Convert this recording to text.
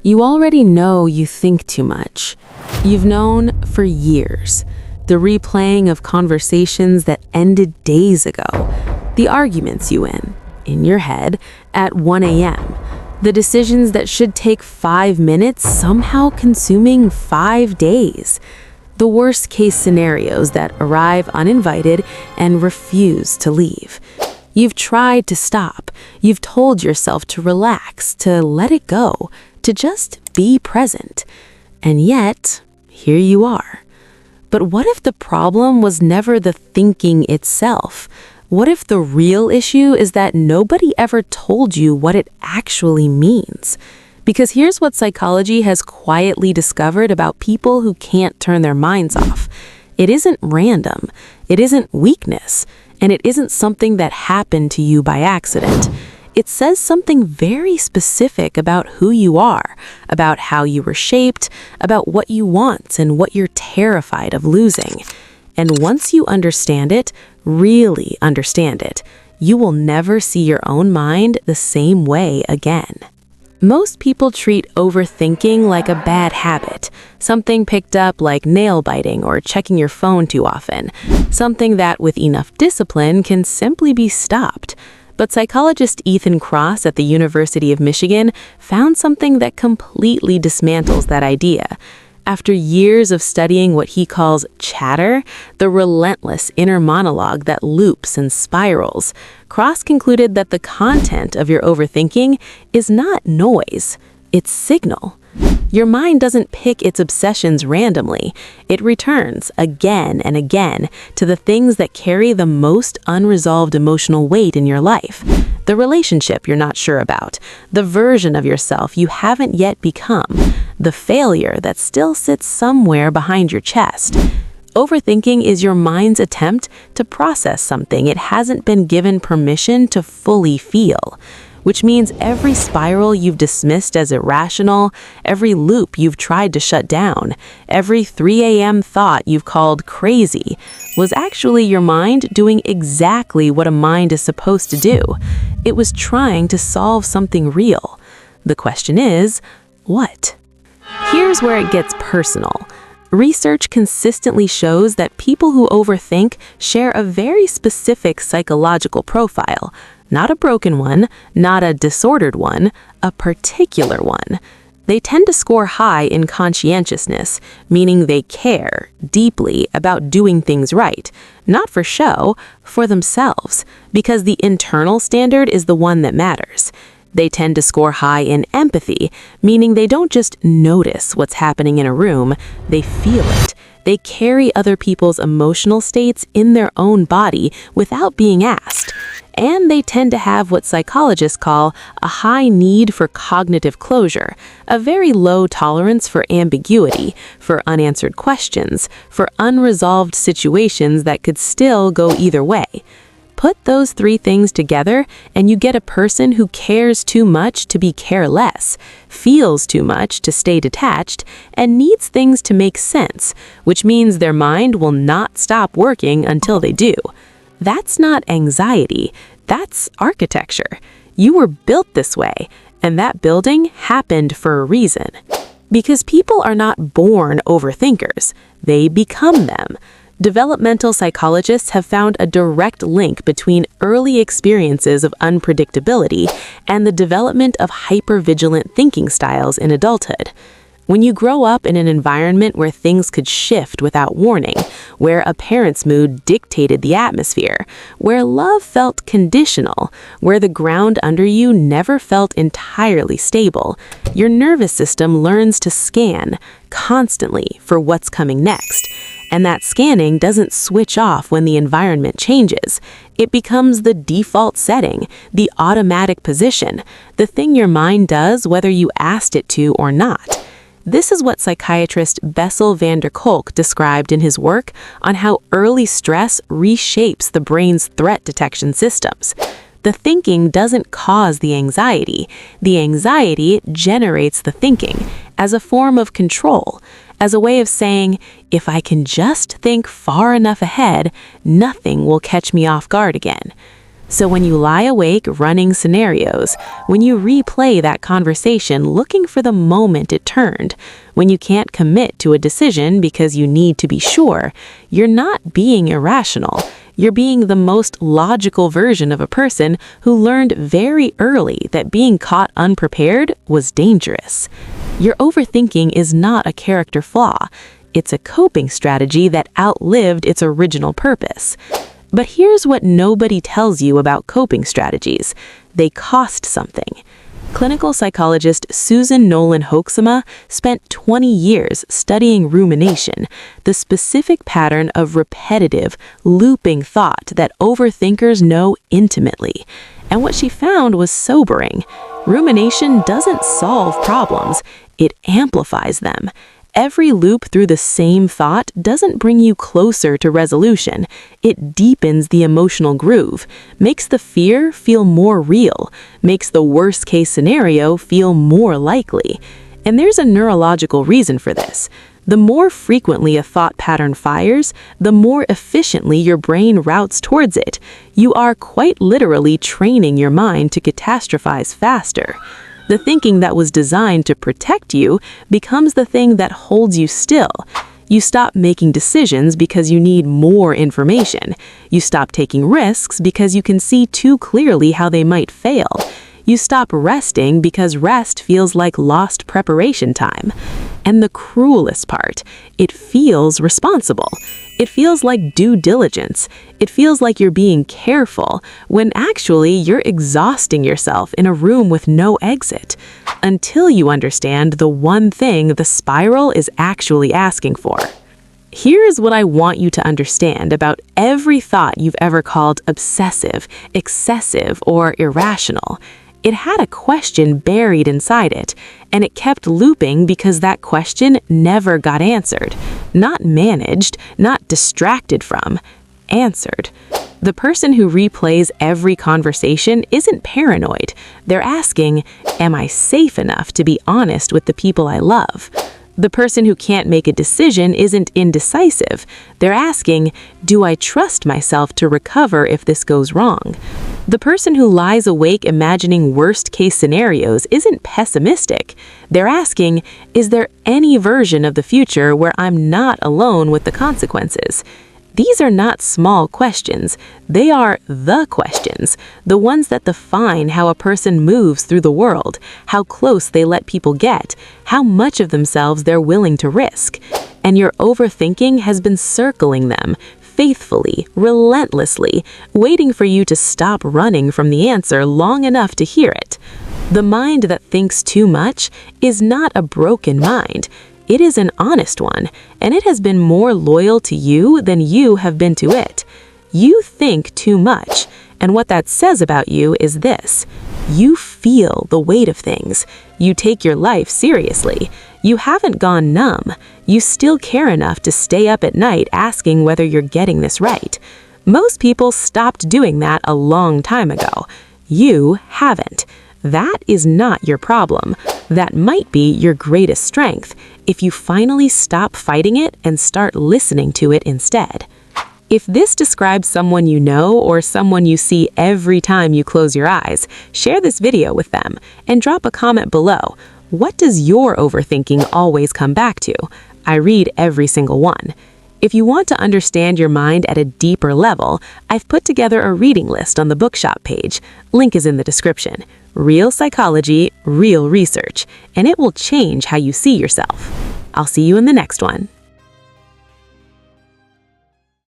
You already know you think too much. You've known for years. The replaying of conversations that ended days ago. The arguments you win, in your head, at 1 a.m. The decisions that should take 5 minutes somehow consuming 5 days. The worst case scenarios that arrive uninvited and refuse to leave. You've tried to stop. You've told yourself to relax, to let it go, to just be present. And yet, here you are. But what if the problem was never the thinking itself? What if the real issue is that nobody ever told you what it actually means? Because here's what psychology has quietly discovered about people who can't turn their minds off. It isn't random. It isn't weakness. And it isn't something that happened to you by accident. It says something very specific about who you are, about how you were shaped, about what you want and what you're terrified of losing. And once you understand it, really understand it, you will never see your own mind the same way again. Most people treat overthinking like a bad habit, something picked up like nail biting or checking your phone too often, something that with enough discipline can simply be stopped. But psychologist Ethan Kross at the University of Michigan found something that completely dismantles that idea. After years of studying what he calls chatter, the relentless inner monologue that loops and spirals, Kross concluded that the content of your overthinking is not noise, it's signal. Your mind doesn't pick its obsessions randomly. It returns again and again to the things that carry the most unresolved emotional weight in your life. The relationship you're not sure about, the version of yourself you haven't yet become, the failure that still sits somewhere behind your chest. Overthinking is your mind's attempt to process something it hasn't been given permission to fully feel. Which means every spiral you've dismissed as irrational, every loop you've tried to shut down, every 3 a.m. thought you've called crazy, was actually your mind doing exactly what a mind is supposed to do. It was trying to solve something real. The question is, what? Here's where it gets personal. Research consistently shows that people who overthink share a very specific psychological profile. Not a broken one, not a disordered one, a particular one. They tend to score high in conscientiousness, meaning they care deeply about doing things right, not for show, for themselves, because the internal standard is the one that matters. They tend to score high in empathy, meaning they don't just notice what's happening in a room, they feel it. They carry other people's emotional states in their own body without being asked. And they tend to have what psychologists call a high need for cognitive closure, a very low tolerance for ambiguity, for unanswered questions, for unresolved situations that could still go either way. Put those 3 things together and you get a person who cares too much to be careless, feels too much to stay detached, and needs things to make sense, which means their mind will not stop working until they do. That's not anxiety, that's architecture. You were built this way, and that building happened for a reason. Because people are not born overthinkers, they become them. Developmental psychologists have found a direct link between early experiences of unpredictability and the development of hypervigilant thinking styles in adulthood. When you grow up in an environment where things could shift without warning, where a parent's mood dictated the atmosphere, where love felt conditional, where the ground under you never felt entirely stable, your nervous system learns to scan constantly for what's coming next. And that scanning doesn't switch off when the environment changes. It becomes the default setting, the automatic position, the thing your mind does whether you asked it to or not. This is what psychiatrist Bessel van der Kolk described in his work on how early stress reshapes the brain's threat detection systems. The thinking doesn't cause the anxiety generates the thinking as a form of control, as a way of saying, if I can just think far enough ahead, nothing will catch me off guard again. So when you lie awake running scenarios, when you replay that conversation looking for the moment it turned, when you can't commit to a decision because you need to be sure, you're not being irrational. You're being the most logical version of a person who learned very early that being caught unprepared was dangerous. Your overthinking is not a character flaw. It's a coping strategy that outlived its original purpose. But here's what nobody tells you about coping strategies. They cost something. Clinical psychologist Susan Nolan Hoeksema spent 20 years studying rumination, the specific pattern of repetitive, looping thought that overthinkers know intimately. And what she found was sobering. Rumination doesn't solve problems, it amplifies them. Every loop through the same thought doesn't bring you closer to resolution. It deepens the emotional groove, makes the fear feel more real, makes the worst-case scenario feel more likely. And there's a neurological reason for this. The more frequently a thought pattern fires, the more efficiently your brain routes towards it. You are quite literally training your mind to catastrophize faster. The thinking that was designed to protect you becomes the thing that holds you still. You stop making decisions because you need more information. You stop taking risks because you can see too clearly how they might fail. You stop resting because rest feels like lost preparation time. And the cruelest part, it feels responsible. It feels like due diligence. It feels like you're being careful, when actually you're exhausting yourself in a room with no exit. Until you understand the one thing the spiral is actually asking for. Here's what I want you to understand about every thought you've ever called obsessive, excessive, or irrational. It had a question buried inside it, and it kept looping because that question never got answered. Not managed, not distracted from, answered. The person who replays every conversation isn't paranoid. They're asking, am I safe enough to be honest with the people I love? The person who can't make a decision isn't indecisive. They're asking, do I trust myself to recover if this goes wrong? The person who lies awake imagining worst-case scenarios isn't pessimistic. They're asking, is there any version of the future where I'm not alone with the consequences? These are not small questions. They are the questions, the ones that define how a person moves through the world, how close they let people get, how much of themselves they're willing to risk. And your overthinking has been circling them, faithfully, relentlessly, waiting for you to stop running from the answer long enough to hear it. The mind that thinks too much is not a broken mind. It is an honest one, and it has been more loyal to you than you have been to it. You think too much, and what that says about you is this: you feel the weight of things. You take your life seriously. You haven't gone numb. You still care enough to stay up at night asking whether you're getting this right. Most people stopped doing that a long time ago. You haven't. That is not your problem. That might be your greatest strength, if you finally stop fighting it and start listening to it instead. If this describes someone you know or someone you see every time you close your eyes, share this video with them and drop a comment below. What does your overthinking always come back to? I read every single one. If you want to understand your mind at a deeper level, I've put together a reading list on the bookshop page. Link is in the description. Real psychology, real research, and it will change how you see yourself. I'll see you in the next one.